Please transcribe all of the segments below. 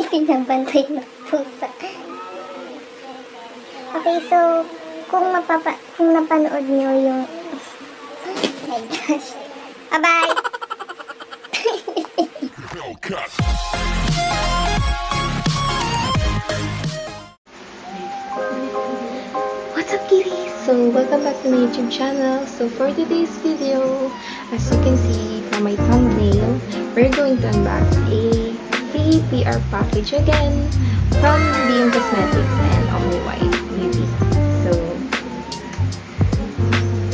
Pinabantay ng pusa. Okay, so, kung napanood nyo yung... Oh my gosh. Bye-bye! What's up, kitties? So, welcome back to my YouTube channel. So, for today's video, as you can see from my thumbnail, we're going to unbox a free PR package again from DM Cosmetics and OmniWhite Beauty. So,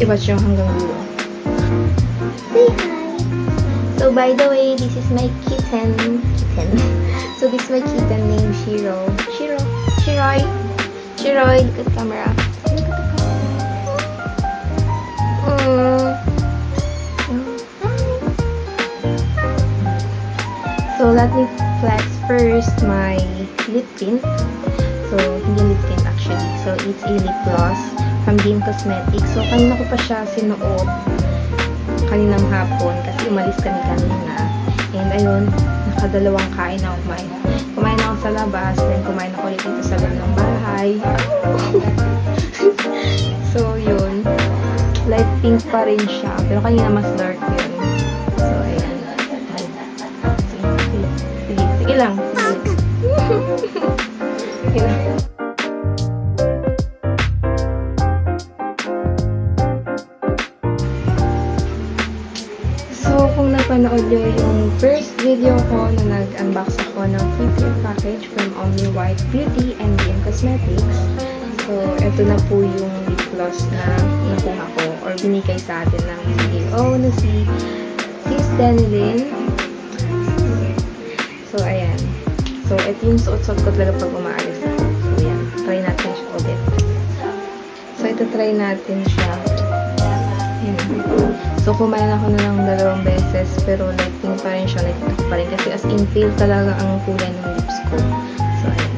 i-watch nyo hanggang dulo. Say hi! So, by the way, this is my kitten. So, this is my kitten named Shiroy, look at the camera. So, let me flex first my lip tint. So, hindi lip tint actually. So, it's a lip gloss from DM Cosmetics. So, kanina ko pa siya sinuot kaninang hapon kasi umalis kami kanina. And ayun, nakadalawang kain ako kumain. Kumain ako sa labas, then kumain ako ulit dito sa loob ng bahay. So, yun. Light pink pa rin siya. Pero kanina mas dark yun. So, ayan. Sige lang. Sige lang. So, kung napanood nyo yung first video ko na nag-unbox ako ng free care package from OmniWhite Beauty and DM Cosmetics. So, ito na po yung lip gloss na nakuha ko or binigay sa atin ng CEO na si Sis Denlin. So, ayan. So, ito yung suot-suot ko talaga pag umaalis ako. So, ayan. Try natin siya ulit. So, ito try natin siya. Ayan. So, kumain ako na ng 2 beses, pero light pink pa rin siya, light pink pa rin. Kasi as in, pale talaga ang kulay ng lips ko. So, ayan.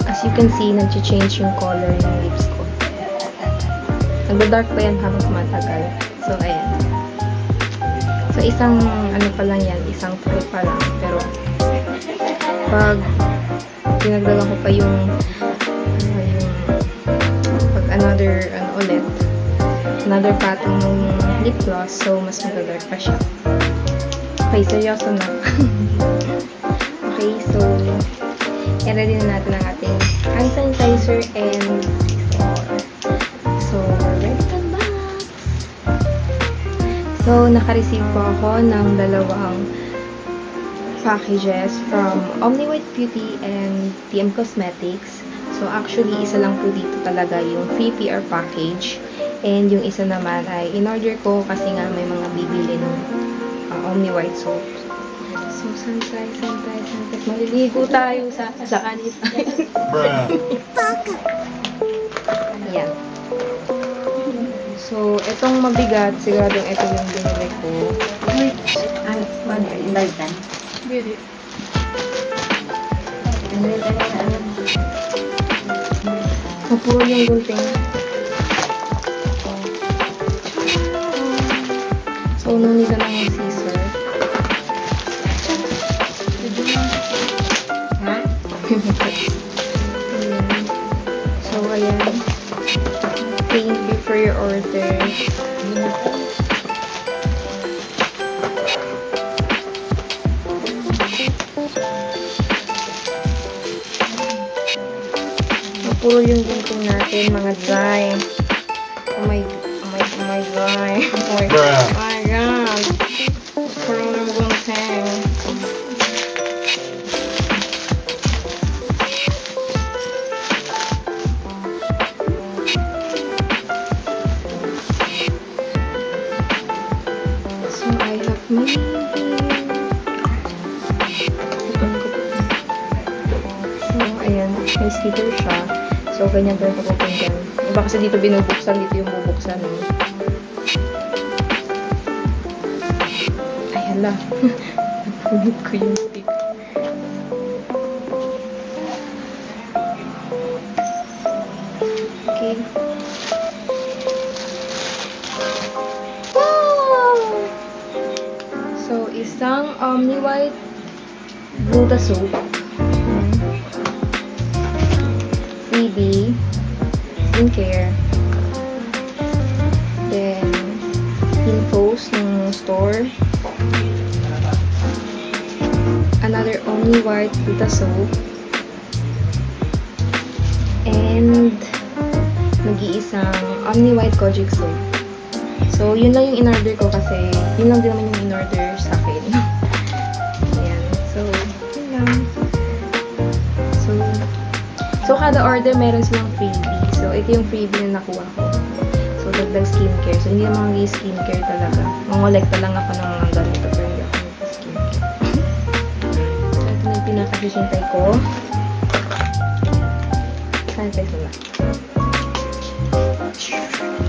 As you can see, nag-change yung color ng lips ko. Nagda-dark pa yan habang tumatagal. So, ayan. So, isang, ano pa lang yan, isang try pa lang. Pero, pag dinagdagan ko pa yung another patong ng lip gloss, so mas mag-dark pa siya. Okay, seryoso na. Okay, so i-ready na natin ang ating hand sanitizer and so ready to unbox. So naka-receive po ako ng 2 packages from OmniWhite Beauty and DM Cosmetics. So, actually, isa lang po dito talaga yung free PR package. And yung isa naman ay in-order ko kasi nga may mga bibili ng OmniWhite soap. So, sanitize. Maliligo tayo sa kanit. Ayan. So, itong mabigat, siguradong ito yung binili ko. Beauty. Mapuro yung gunting. So, no need na ng scissor. Ha? So, ayan. Thank you for your order. Puro yung gunting natin, mga dry. Oh my god. Oh my god. Puro yung gunting. So, I have me. So, ayan. May sticker siya. So, ganyan tayo kapapinggan. Iba kasi dito binubuksan, dito yung bubuksan. Ay, hala. Napunit ko yung stick. Okay. Wow! So, isang OmniWhite Gluta soap. Freebie. Skincare. Then, infos ng store. Another OmniWhite Gluta soap. And, nag-iisang OmniWhite Kojic soap. So, yun lang yung in-order ko kasi yun lang din naman yung in-order sa akin. Ayan. So, yun lang. So, kada order meron silang freebie. So, ito yung freebie na nakuha ko. So, dagdag skincare. So, hindi naman mga skincare talaga. Mangolekta lang ako ng mga ganito pero hindi ako skincare. So, ito na yung pinakahihintay ko. Sanitize na.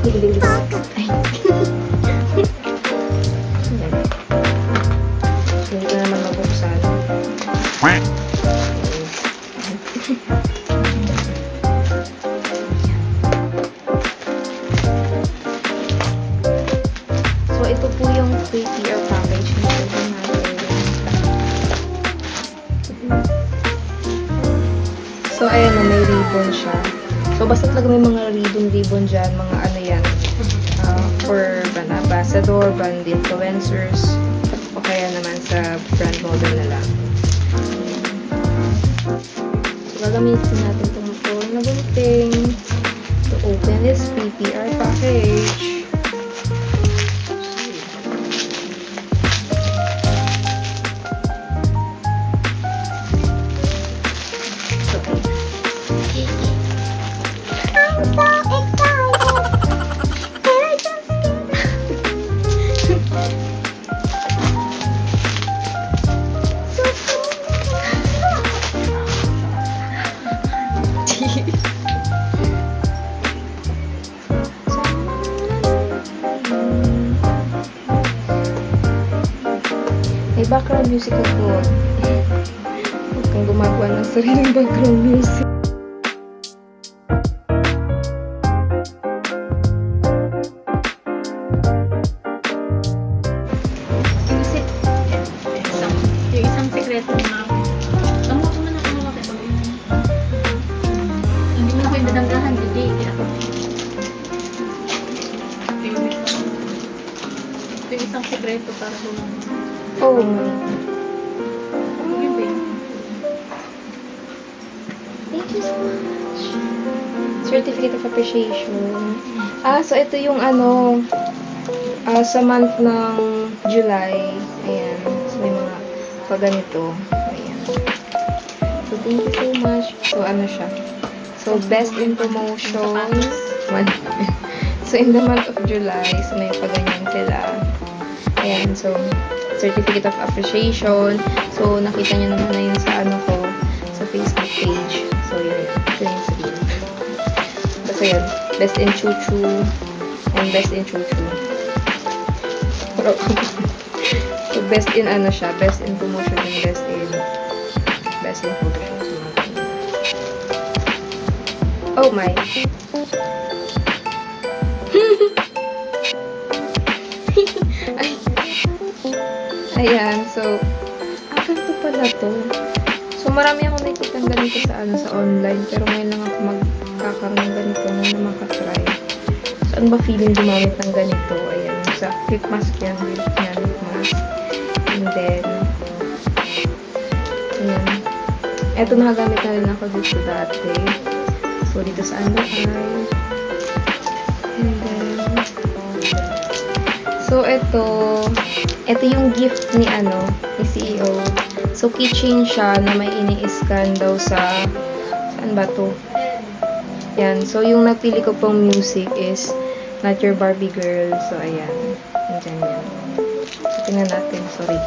Ay. Hindi ko naman mabuksan. So, ito po yung pre-PR package nito natin. So, ayan na, may ribbon siya. So, basta talaga may mga ribbon dyan, mga ano yan, for brand ambassador, brand influencers, o kaya naman sa brand model na lang. So, gagamitin natin itong phone na gunting to open this PPR package. May background music ako. Huwag kang gumagawa ng sariling background music. Yung isang sekreto na tama ko man ako makakita. Hindi mo na ako yung dadanggahan, hindi. Yung isang sekreto para hulang. Oh my. Thank you so much. Certificate of Appreciation. So ito yung ano, sa month ng July. Ayan. So may mga paganito. Ayan. So thank you so much. So ano siya. So best in promotion. So in the month of July, so may paganyan sila. Ayan. So Certificate of Appreciation. So, nakita nyo naman na yun sa ano ko, sa Facebook page. So, yun yung sabihin. Basta yun, best in chuchu and best in chuchu. So, best in ano siya, best in promotion and best in photoshoot. Oh my. Ayan, so, ganito pala to. So, marami akong nakikita ganito sa online, pero ngayon lang ako magkakaroon ng ganito na makatry. So, ano ba feeling gumamit ng ganito? Ayan, sa lip mask yan, lip mask. And then, ayan. Eto, nakagamit na rin ako dito dati. So, dito sa under eye. And then, so, ito yung gift ni CEO. So, keychain siya na may ini-scan daw saan ba to? Yan. So, yung napili ko pong music is Not Your Barbie Girl. So, ayan. Nandiyan yan. So, tingnan natin. Sorry.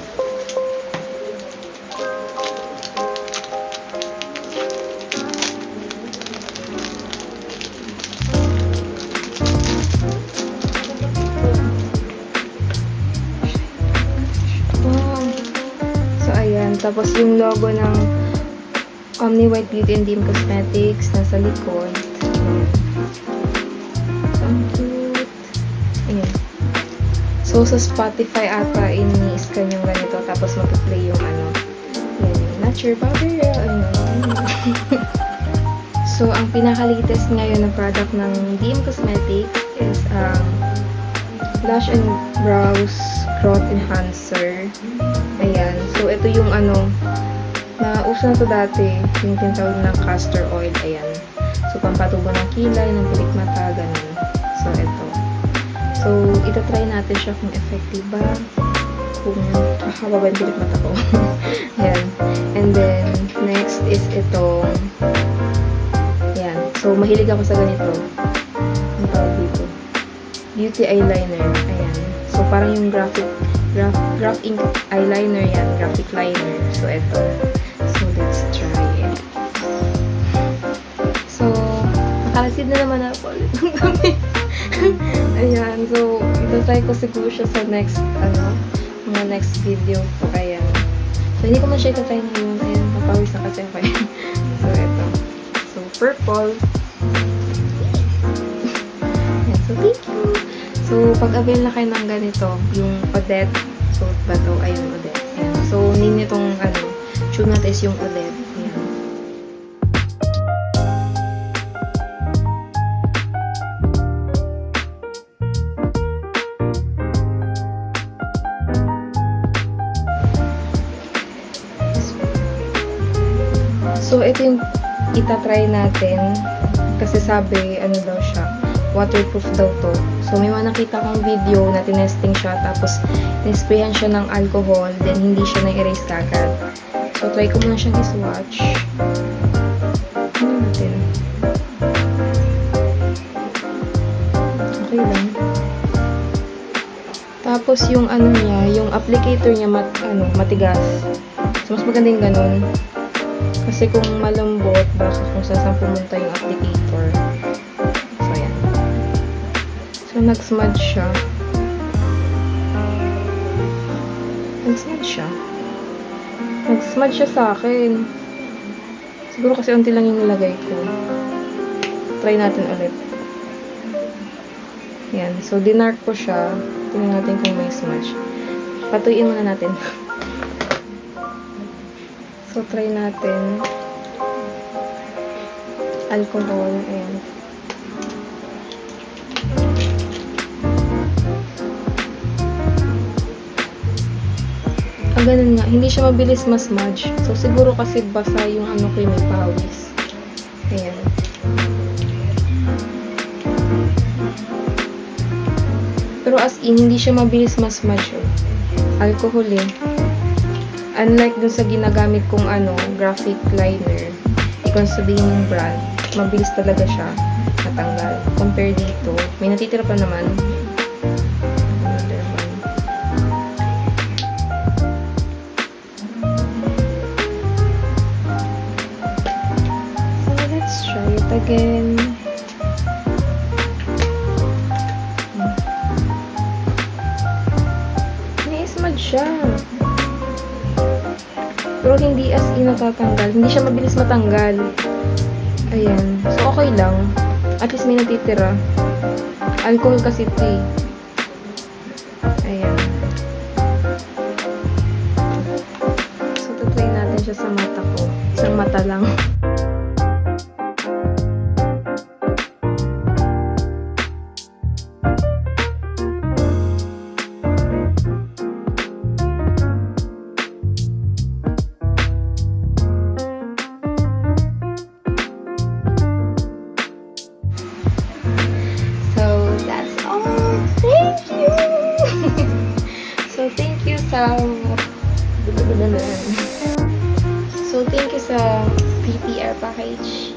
Tapos yung logo ng OmniWhite Beauty and DM Cosmetics nasa likod. So, ang cute. Ayan. So, sa Spotify ata, ini-scan yung ganito, tapos mag-play yung ano, yan, Nature Powder, ano. So, ang pinaka-latest ngayon na product ng DM Cosmetics is, Blush and Brows Growth Enhancer. Ayan. So, ito yung ano, na uso na to dati, yung tinatawag ng castor oil. Ayan. So, pampatubo ng kilay, ng pilik mata, ganun. So, ito. So, itatry natin siya kung effective ba. Kung nakakababa yung pilik mata ko. Ayan. And then, next is itong, ayan. So, mahilig ako sa ganito. Ang tawag dito. Beauty eyeliner. Ayan. So, parang yung graph ink eyeliner yan. Graphic liner. So, ito. So, let's try it. So, nakalasid na naman ako ulit ng dami. Ayan. So, itatry ko siguro siya sa next, mga next video ko. Ayan. So, hindi ko man siya itatry ngayon. Ayan. Papawis na kasi ako. So, ito. So, purple. Ayan. So, thank you. So, pag-avail na kayo ng ganito, yung Odette, so, ba to? Ayun, Odette. Ayan. So, name nitong, tune natin is yung Odette. Ayan. So, ito yung itatry natin, kasi sabi, ano daw siya, waterproof daw to. So, may mga nakita kong video na tinesting siya, tapos nisprayan siya ng alcohol, then hindi siya na-erase kagad. So, try ko muna siyang iswatch. Ano natin? Okay lang. Tapos, yung ano niya, yung applicator niya matigas. So, mas maganda yung ganun. Kasi kung malambot, baka kung saan pumunta yung applicator. So, ayan. So, nag-smudge siya. Nag-smudge siya. Nag-smudge siya sa akin. Siguro kasi unti lang yung nilagay ko. Try natin ulit. Ayan. So, dinark ko siya. Tingnan natin kung may smudge. Patuyin muna natin. So, try natin. Alcohol. Ayan. Ganun nga. Hindi siya mabilis ma-smudge. So, siguro kasi basa yung ko yung may pawis. Ayan. Pero as in, hindi siya mabilis ma-smudge. Alcohol eh. Unlike dun sa ginagamit kong graphic liner, ikon sabihin yung brand, mabilis talaga siya natanggal. Compare dito, may natitira pa naman. Another one. So, let's try it again. May smudge siya. Pero hindi as in natatanggal. Hindi siya mabilis matanggal. Ayan. So, okay lang. At least may natitira. Alcohol kasi ito eh. Ayan. So, tatry natin siya sa mata ko. Isang mata lang. So, thank you sa PPR package.